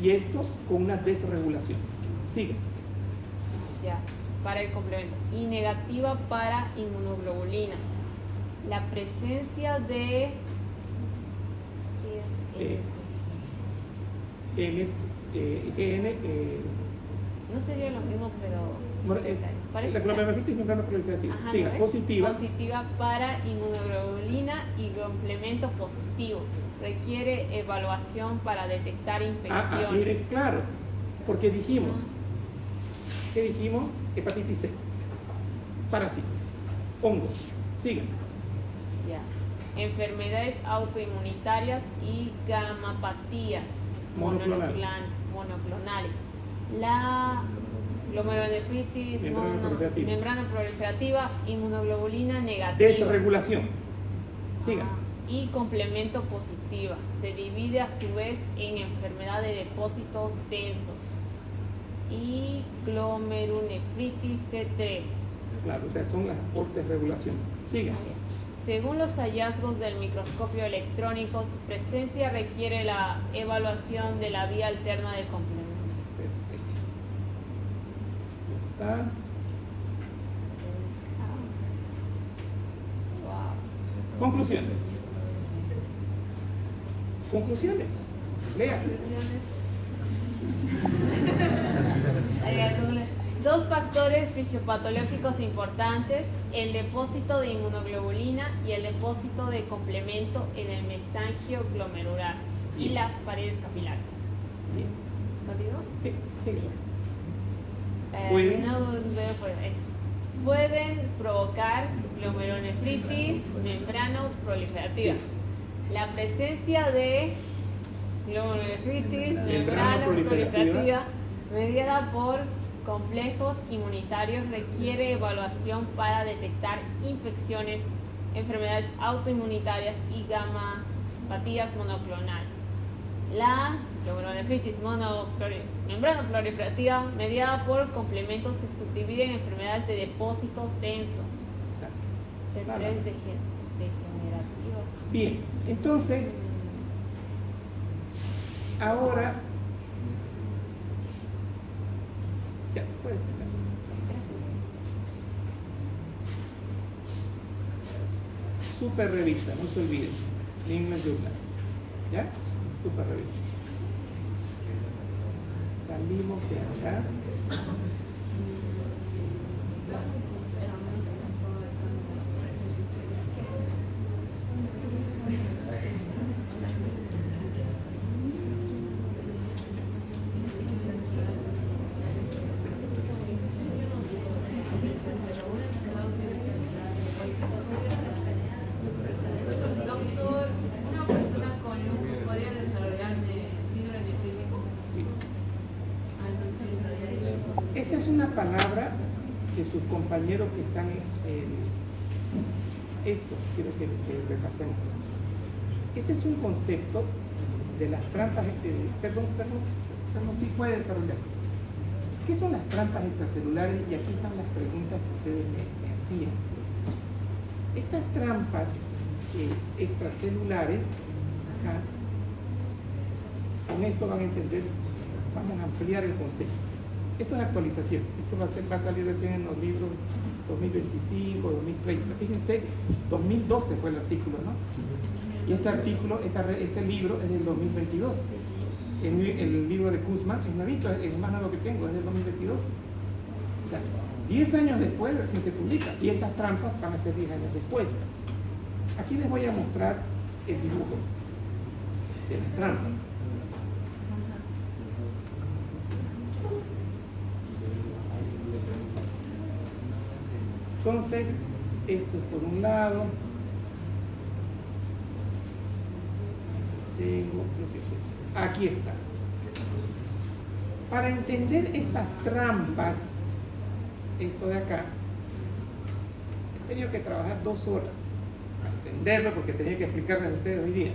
Y esto con una desregulación. Sigue. Ya, para el complemento. Y negativa para inmunoglobulinas. La presencia de... ¿Qué es? No sería lo mismo, pero... La glomerulonephritis membrana proliferativa. Ajá, Siga, ¿no? positiva. Positiva para inmunoglobulina y complemento positivo. Requiere evaluación para detectar infecciones. Mire, claro, porque dijimos, ¿qué dijimos? Hepatitis C, parásitos, hongos. Siga. Ya. Enfermedades autoinmunitarias y gamapatías monoclonales. La glomerulonefritis, membrana proliferativa, inmunoglobulina negativa. Desregulación. Siga. Y complemento positiva. Se divide a su vez en enfermedad de depósitos densos. Y glomerulonefritis C3. Claro, o sea, son las por desregulación. Siga. Según los hallazgos del microscopio electrónico, su presencia requiere la evaluación de la vía alterna del complemento. Perfecto. ¿Está? Wow. Conclusiones. Conclusiones. Lea. Dos factores fisiopatológicos importantes: el depósito de inmunoglobulina y el depósito de complemento en el mesangio glomerular y las paredes capilares. Bien. ¿Continúo? Sí, sí. Pueden provocar glomerulonefritis membrano-proliferativa. Sí. La presencia de glomerulonefritis membrano-proliferativa mediada por complejos inmunitarios requiere evaluación para detectar infecciones, enfermedades autoinmunitarias y gamapatías monoclonales. La glomerulonefritis membrano-proliferativa mediada por complementos se subdivide en enfermedades de depósitos densos. Exacto. C3 degenerativa. Bien, entonces, ahora, ya, puedes sentarse. Super revista, no se olviden, Lingman Journal, ¿ya? Super revista. Salimos de acá. Doctor, ¿una persona con lupus podría desarrollar síndrome nefrítico? Sí. Entonces, Esta es una palabra que sus compañeros que están esto quiero que repasemos. Este es un concepto de las trampas, perdón, sí puede desarrollar. ¿Qué son las trampas extracelulares? Y aquí están las preguntas que ustedes me hacían. Estas trampas extracelulares, acá, con esto van a entender, vamos a ampliar el concepto. Esto es actualización, esto va a salir recién en los libros 2025, 2030. Fíjense, 2012 fue el artículo, ¿no? Y este artículo, este libro es del 2022. El libro de Kuzma es nuevito, es el más nuevo que tengo, es del 2022. O sea, 10 años después recién se publica. Y estas trampas van a ser 10 años después. Aquí les voy a mostrar el dibujo de las trampas. Entonces, esto es por un lado. Tengo, creo que es esto. Aquí está. Para entender estas trampas, esto de acá, he tenido que trabajar 2 horas para entenderlo porque tenía que explicarles a ustedes hoy día.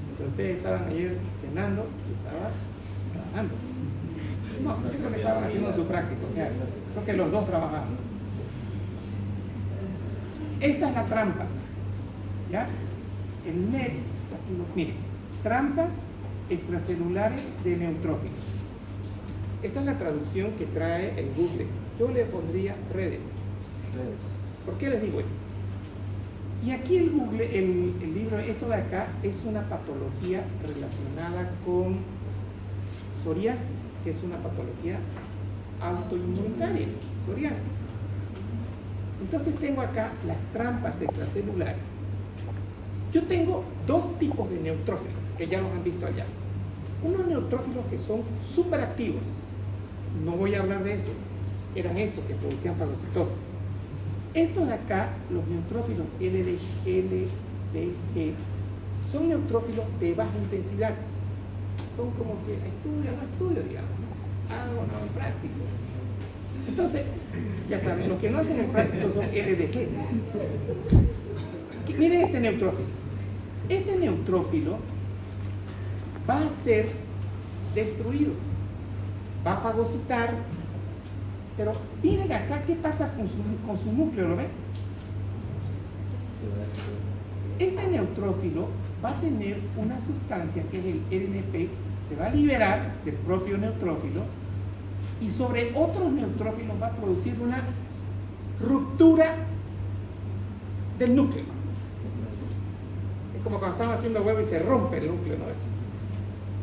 Mientras ustedes estaban ayer cenando, yo estaba trabajando. No, eso que estaban haciendo su práctica, o sea, creo que los dos trabajamos. Esta es la trampa, ¿ya? El NET, aquí miren, trampas extracelulares de neutrófilos. Esa es la traducción que trae el Google. Yo le pondría redes. ¿Por qué les digo esto? Y aquí el Google, el libro, esto de acá, es una patología relacionada con psoriasis, que es una patología autoinmunitaria, psoriasis. Entonces tengo acá las trampas extracelulares. Yo tengo dos tipos de neutrófilos, que ya los han visto allá. Unos neutrófilos que son súper activos. No voy a hablar de esos. Eran estos que producían fagocitosis. Estos de acá, los neutrófilos LDG, son neutrófilos de baja intensidad. Son como que estudio, digamos, ¿no? Algo no práctico. Entonces, ya saben, los que no hacen en práctico son LDG. Miren este neutrófilo. Este neutrófilo va a ser destruido, va a fagocitar, pero miren acá qué pasa con su núcleo, ¿lo ven? Este neutrófilo va a tener una sustancia que es el RNP, se va a liberar del propio neutrófilo y sobre otros neutrófilos va a producir una ruptura del núcleo. Es como cuando estamos haciendo huevo y se rompe el núcleo, ¿no?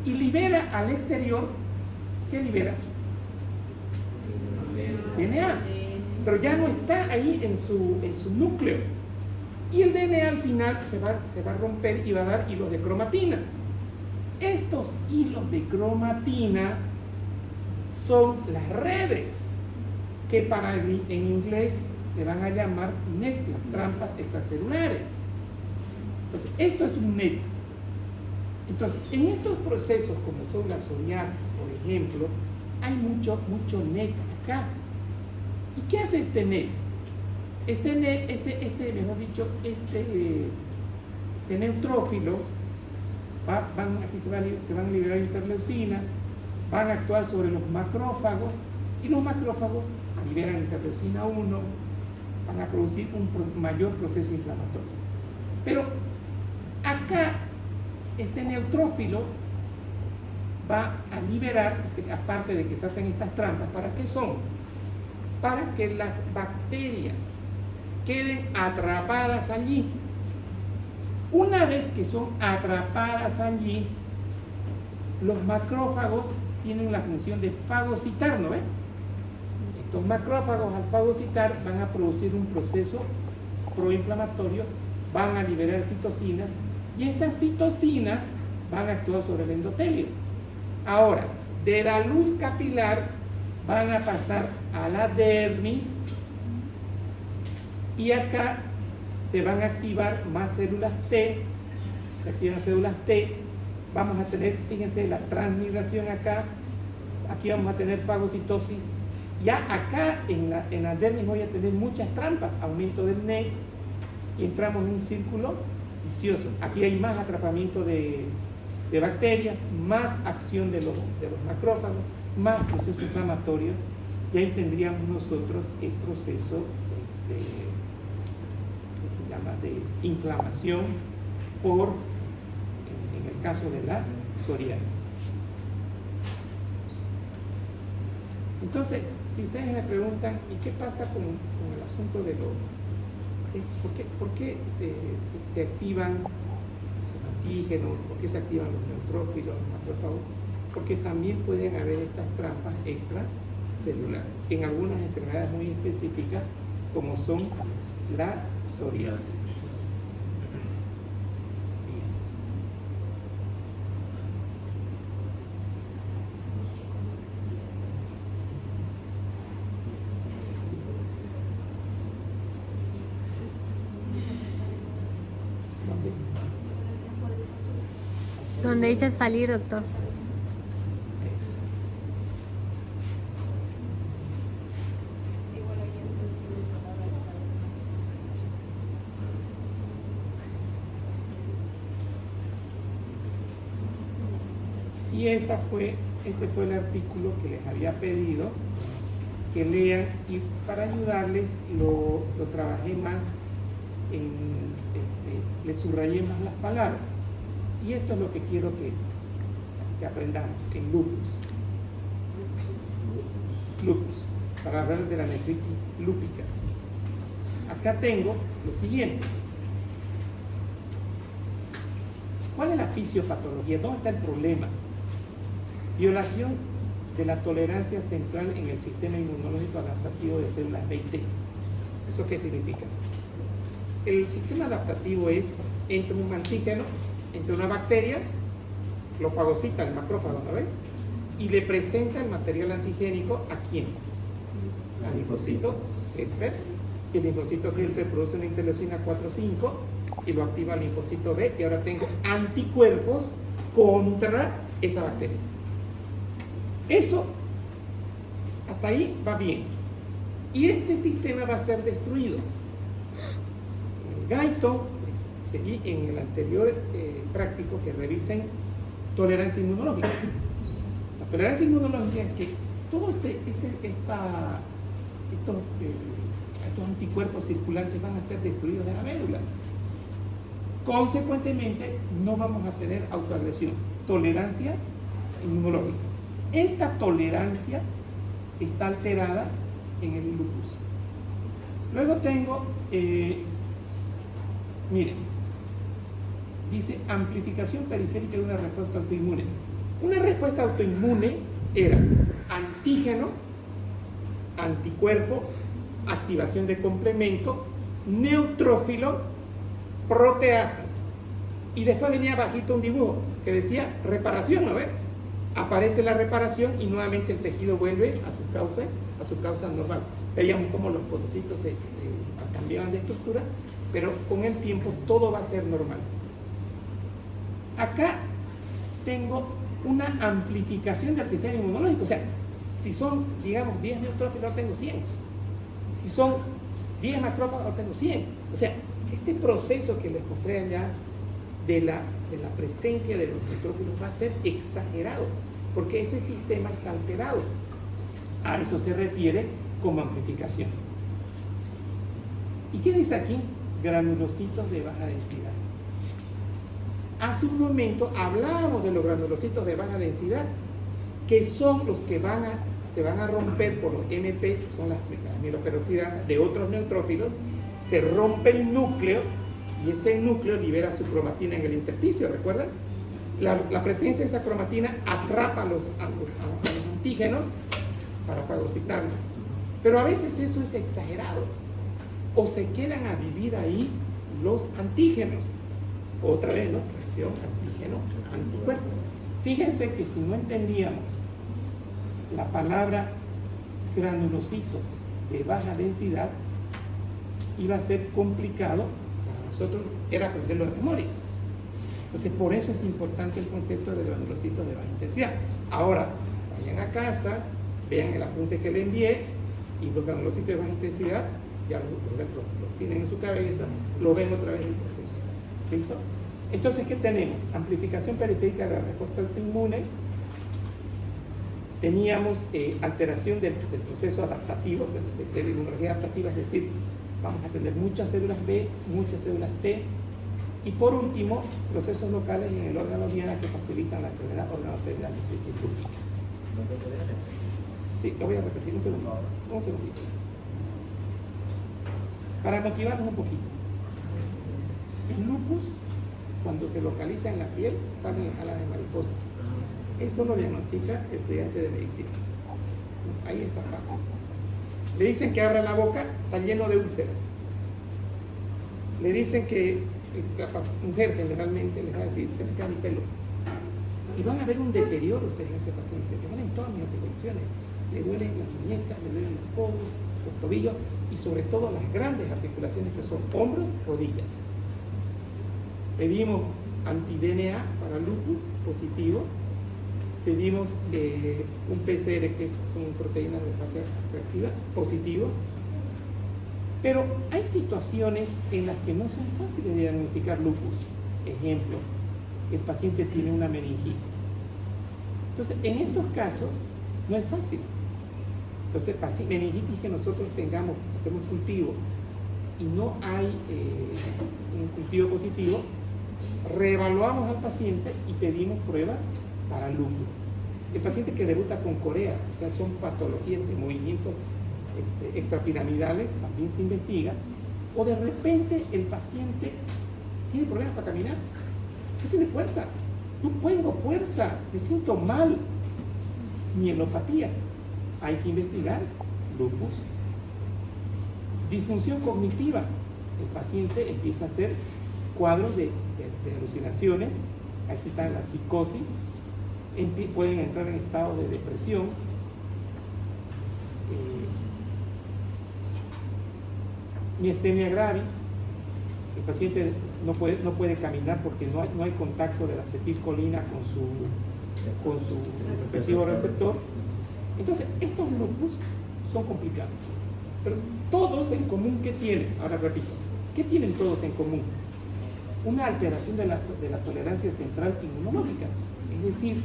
Y libera al exterior, ¿qué libera? DNA, pero ya no está ahí en su núcleo. Y el DNA al final se va a romper y va a dar hilos de cromatina. Estos hilos de cromatina son las redes que en inglés le van a llamar net, las trampas extracelulares. Entonces, esto es un net. Entonces, en estos procesos como son la psoriasis, por ejemplo, hay mucho net acá. ¿Y qué hace este net? Este neutrófilo, aquí se van a liberar interleucinas, van a actuar sobre los macrófagos, y los macrófagos liberan interleucina 1, van a producir un mayor proceso inflamatorio. Pero acá, este neutrófilo va a liberar, aparte de que se hacen estas trampas, ¿para qué son? Para que las bacterias queden atrapadas allí. Una vez que son atrapadas allí, los macrófagos tienen la función de fagocitar, ¿no ven? Estos macrófagos al fagocitar van a producir un proceso proinflamatorio, van a liberar citocinas y estas citocinas van a actuar sobre el endotelio. Ahora, de la luz capilar van a pasar a la dermis y acá se van a activar más células T, se activan células T, vamos a tener, fíjense, la transmigración acá, aquí vamos a tener fagocitosis, ya acá en la dermis voy a tener muchas trampas, aumento del NET y entramos en un círculo vicioso. Aquí hay más atrapamiento de bacterias, más acción de los macrófagos, más proceso inflamatorio, y ahí tendríamos nosotros el proceso de inflamación en el caso de la psoriasis. Entonces, si ustedes me preguntan, ¿y qué pasa con el asunto de ¿por qué se activan los antígenos? ¿Por qué se activan los neutrófilos, los macrófagos? Porque también pueden haber estas trampas extracelulares en algunas enfermedades muy específicas, como son la psoriasis. ¿Dónde dice salir, doctor? Y este fue el artículo que les había pedido que lean, y para ayudarles lo trabajé más, les subrayé más las palabras. Y esto es lo que quiero que que aprendamos en lupus. Lupus, para hablar de la nefritis lúpica. Acá tengo lo siguiente. ¿Cuál es la fisiopatología? ¿Dónde está el problema? Violación de la tolerancia central en el sistema inmunológico adaptativo de células B y T. ¿Eso qué significa? El sistema adaptativo es entre un antígeno, entre una bacteria, lo fagocita el macrófago, ¿no ven? Y le presenta el material antigénico ¿a quién? Al linfocito Helper. Y el linfocito Helper produce una interleucina 4-5 y lo activa el linfocito B, y ahora tengo anticuerpos contra esa bacteria. Eso, hasta ahí va bien. Y este sistema va a ser destruido. Guyton, pedí en el anterior práctico que revisen tolerancia inmunológica. La tolerancia inmunológica es que todos estos anticuerpos circulantes van a ser destruidos de la médula. Consecuentemente, no vamos a tener autoagresión, tolerancia inmunológica. Esta tolerancia está alterada en el lupus. Luego tengo, miren, dice amplificación periférica de una respuesta autoinmune. Una respuesta autoinmune era antígeno, anticuerpo, activación de complemento, neutrófilo, proteasas. Y después venía bajito un dibujo que decía reparación, ¿no ves? Aparece la reparación y nuevamente el tejido vuelve a su causa normal. Veíamos cómo los podocitos se cambiaban de estructura, pero con el tiempo todo va a ser normal. Acá tengo una amplificación del sistema inmunológico. O sea, si son, digamos, 10 neutrófilos, ahora tengo 100. Si son 10 macrófagos, ahora tengo 100. O sea, este proceso que les mostré allá de la presencia de los neutrófilos va a ser exagerado, porque ese sistema está alterado. A eso se refiere como amplificación. ¿Y qué dice aquí? Granulocitos de baja densidad. Hace un momento hablábamos de los granulocitos de baja densidad, que son los que se van a romper por los MP, que son las mieloperoxidasas de otros neutrófilos. Se rompe el núcleo y ese núcleo libera su cromatina en el intersticio, ¿recuerdan? La presencia de esa cromatina atrapa a los antígenos para fagocitarlos. Pero a veces eso es exagerado, o se quedan a vivir ahí los antígenos. Otra vez, ¿no? Reacción antígeno-anticuerpo. Fíjense que si no entendíamos la palabra granulocitos de baja densidad, iba a ser complicado para nosotros, era aprenderlo de memoria. Entonces, por eso es importante el concepto de granulocitos de baja intensidad. Ahora, vayan a casa, vean el apunte que le envié, y los granulocitos de baja intensidad ya lo tienen en su cabeza, lo ven otra vez en el proceso. ¿Listo? Entonces, ¿qué tenemos? Amplificación periférica de la respuesta autoinmune. Teníamos alteración del proceso adaptativo, de la inmunología adaptativa, es decir, vamos a tener muchas células B, muchas células T. Y por último, procesos locales en el órgano diana que facilitan la enfermedad organoperial lúpica. Sí, lo voy a repetir un segundo. Un segundito. Para motivarnos un poquito. El lupus, cuando se localiza en la piel, salen las alas de mariposa. Eso lo diagnostica el estudiante de medicina. Ahí está fácil. Le dicen que abra la boca, está lleno de úlceras. Le dicen que la mujer generalmente les va a decir, se me cae el pelo. Y van a ver un deterioro ustedes en ese paciente. Le duelen todas mis articulaciones. Le duelen las muñecas, le duelen los codos, los tobillos y sobre todo las grandes articulaciones que son hombros, rodillas. Pedimos anti-DNA para lupus positivo. Pedimos un PCR, que son proteínas de fase reactiva, positivos. Pero hay situaciones en las que no son fáciles de diagnosticar lupus. Ejemplo, el paciente tiene una meningitis. Entonces, en estos casos, no es fácil. Entonces, meningitis que nosotros tengamos, hacemos cultivo y no hay un cultivo positivo, reevaluamos al paciente y pedimos pruebas para lupus. El paciente que debuta con corea, o sea, son patologías de movimientos extrapiramidales, también se investiga. O de repente el paciente tiene problemas para caminar, no tiene fuerza, no tengo fuerza, me siento mal, mielopatía. Hay que investigar lupus. Disfunción cognitiva, el paciente empieza a hacer cuadros de alucinaciones, ahí está la psicosis, pueden entrar en estado de depresión, miastenia gravis, el paciente no puede caminar porque no hay contacto de la acetilcolina con su respectivo receptor. Entonces, estos lupus son complicados, pero todos en común, ¿qué tienen? Ahora repito, ¿qué tienen todos en común? Una alteración de la tolerancia central inmunológica. Es decir,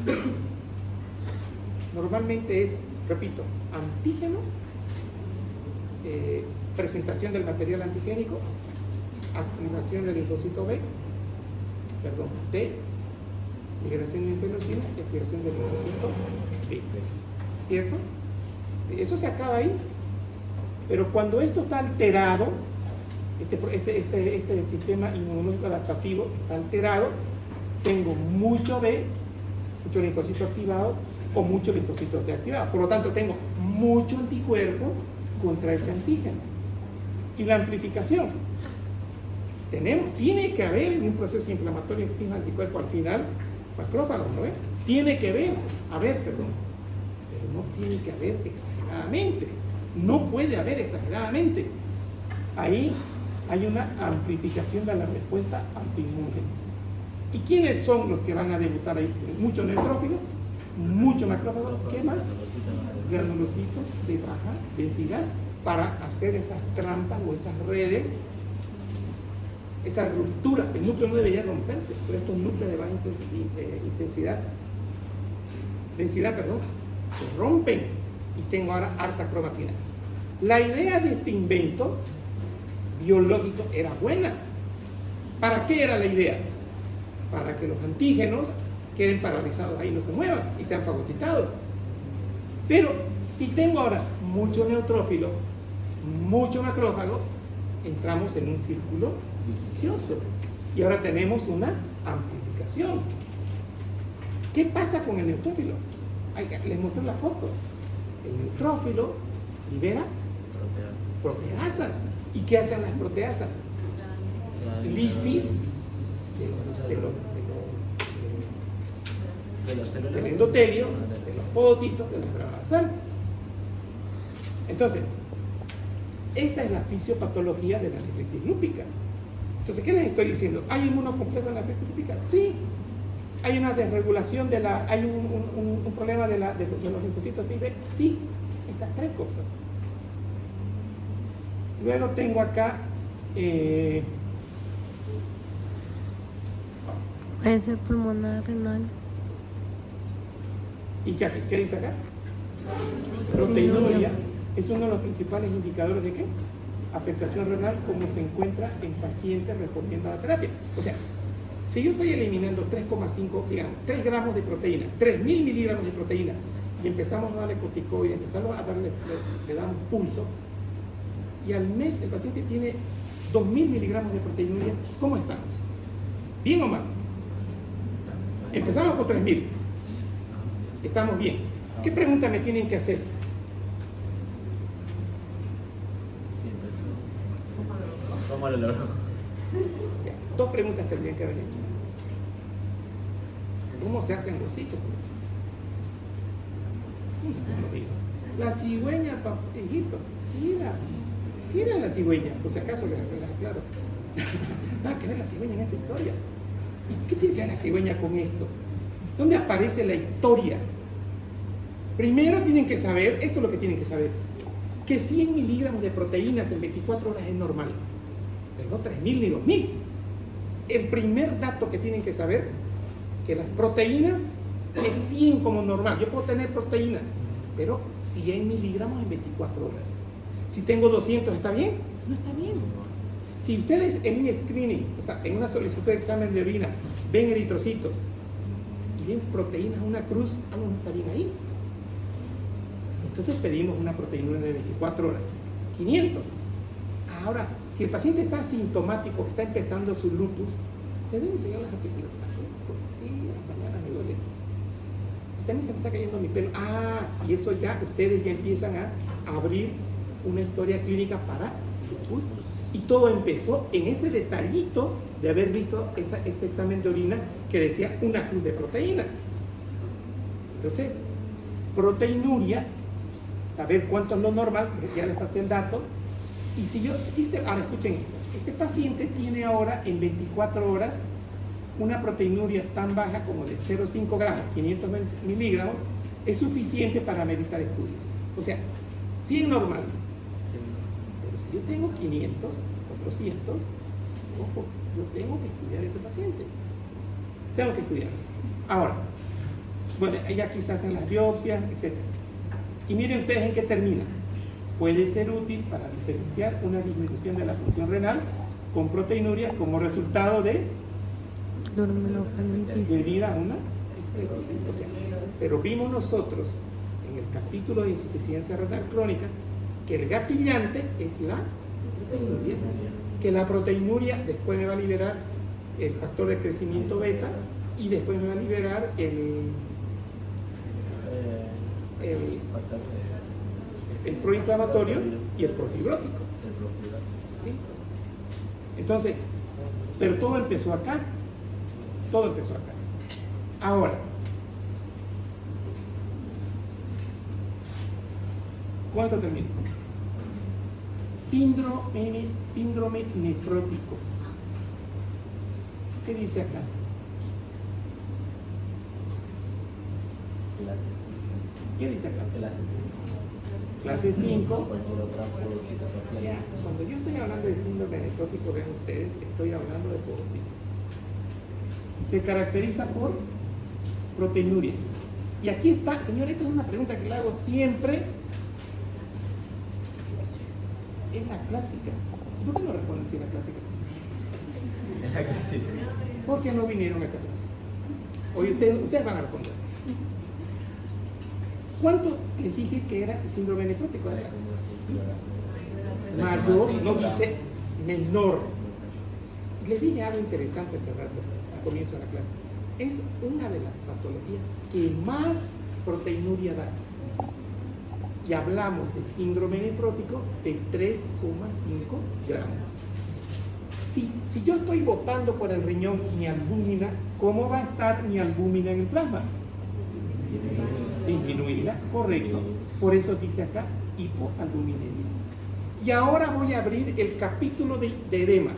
normalmente es, repito, antígeno, presentación del material antigénico, activación del linfocito T, migración de interleucina y activación del linfocito B. ¿Cierto? Eso se acaba ahí. Pero cuando esto está alterado, este sistema inmunológico adaptativo está alterado, tengo mucho B, mucho linfocito activado o mucho linfocito T activado. Por lo tanto, tengo mucho anticuerpo contra ese antígeno. Y la amplificación. Tiene que haber en un proceso inflamatorio un anticuerpo al final, macrófago, ¿no ves? Tiene que haber, pero no tiene que haber exageradamente. No puede haber exageradamente. Ahí hay una amplificación de la respuesta autoinmune. ¿Y quiénes son los que van a debutar ahí? Mucho neutrófilo, mucho macrófago, ¿qué más? Granulocitos de baja densidad para hacer esas trampas o esas redes, esa ruptura. El núcleo no debería romperse, pero estos núcleos de baja densidad, se rompen y tengo ahora alta cromatina. La idea de este invento biológico era buena. ¿Para qué era la idea? Para que los antígenos queden paralizados ahí, no se muevan y sean fagocitados. Pero si tengo ahora mucho neutrófilo, mucho macrófago, entramos en un círculo vicioso y ahora tenemos una amplificación. ¿Qué pasa con el neutrófilo? Les mostré la foto. El neutrófilo libera proteasas. ¿Y qué hacen las proteasas? Lisis del endotelio, de los pósitos, de la membrana basal. Entonces, esta es la fisiopatología de la nefritis lúpica. Entonces, ¿qué les estoy diciendo? ¿Hay inmunocomplejo en la nefritis lúpica? Sí. ¿Hay una desregulación hay un problema de los linfocitos T? Sí. Estas tres cosas. Luego tengo acá puede ser pulmonar, renal. ¿Y qué dice acá? Proteinuria es uno de los principales indicadores de qué? Afectación renal, como se encuentra en pacientes respondiendo a la terapia. O sea, si yo estoy eliminando 3 gramos de proteína, 3.000 miligramos de proteína, y empezamos a darle corticoides, empezamos a le damos pulso, y al mes el paciente tiene 2.000 miligramos de proteinuria, ¿cómo estamos? ¿Bien o mal? Empezamos con 3.000. Estamos bien. ¿Qué pregunta me tienen que hacer? ¿Cómo lo logró? Dos preguntas tendrían que haber hecho. ¿Cómo se hacen los hijos? ¿Cómo se hacen los hijos? La cigüeña, hijito, mira la cigüeña, por si acaso les aclaro. Nada que ver la cigüeña en esta historia. ¿Y qué tiene que ver la cigüeña con esto? ¿Dónde aparece la historia? Primero tienen que saber, esto es lo que tienen que saber, que 100 miligramos de proteínas en 24 horas es normal, pero no 3.000 ni 2.000. El primer dato que tienen que saber, que las proteínas es 100 como normal. Yo puedo tener proteínas, pero 100 miligramos en 24 horas. Si tengo 200, ¿está bien? No está bien. Si ustedes en un screening, o sea, en una solicitud de examen de orina, ven eritrocitos y quieren proteínas, una cruz, algo no está bien ahí. Entonces pedimos una proteína de 24 horas, 500. Ahora, si el paciente está asintomático, está empezando su lupus, le deben enseñar las articulaciones, porque sí, a las mañanas me duele. También se me está cayendo mi pelo. Y eso ya, ustedes ya empiezan a abrir una historia clínica para lupus. Y todo empezó en ese detallito de haber visto ese examen de orina que decía una cruz de proteínas. Entonces, proteinuria, saber cuánto es lo normal, ya les pasé el dato. Y ahora escuchen, este paciente tiene ahora en 24 horas una proteinuria tan baja como de 0,5 gramos, 500 miligramos, es suficiente para meditar estudios. O sea, sí es normal. Pero si yo tengo 500 o 200, ojo, yo tengo que estudiar a ese paciente. Tengo que estudiar. Ahora, bueno, ya quizás hacen las biopsias, etc. Y miren ustedes en qué termina. Puede ser útil para diferenciar una disminución de la función renal con proteinuria como resultado de Glomeruloperitis. debido a una fibrosis. O sea, pero vimos nosotros en el capítulo de insuficiencia renal crónica que el gatillante es la proteinuria, que la proteinuria después me va a liberar el factor de crecimiento beta y después me va a liberar el proinflamatorio y el profibrótico. ¿Listo? Entonces, pero todo empezó acá. Todo empezó acá. Ahora, ¿cuánto termino? Síndrome nefrótico. ¿Qué dice acá? Clase 5. ¿Qué dice acá? Clase 5. Clase 5. Cualquier otra porosita. O sea, cuando yo estoy hablando de síndrome nefrótico, ven ustedes, estoy hablando de porocitos. Se caracteriza por proteinuria. Y aquí está, señor, esta es una pregunta que le hago siempre. Es la clásica. ¿Por qué no responden si es la clásica? Es la clase 5. ¿Por qué no vinieron a esta clase? Hoy ustedes van a responder. ¿Cuánto les dije que era síndrome nefrótico? Mayor, no dice menor. Les dije algo interesante hace rato, al comienzo de la clase. Es una de las patologías que más proteinuria da. Y hablamos de síndrome nefrótico de 3,5 gramos. Si yo estoy botando por el riñón mi albúmina, ¿cómo va a estar mi albúmina en el plasma? Disminuida, correcto. Por eso dice acá hipoalbuminemia. Y ahora voy a abrir el capítulo de edema.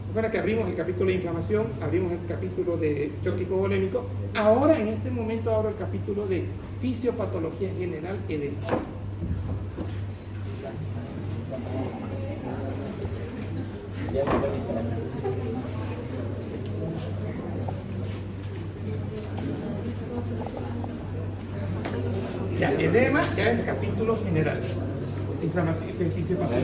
Recuerda que abrimos el capítulo de inflamación, abrimos el capítulo de choque hipovolémico. Ahora, en este momento, abro el capítulo de fisiopatología general edema. Ya, edema ya es capítulo general. Inflamación, fisiopatología.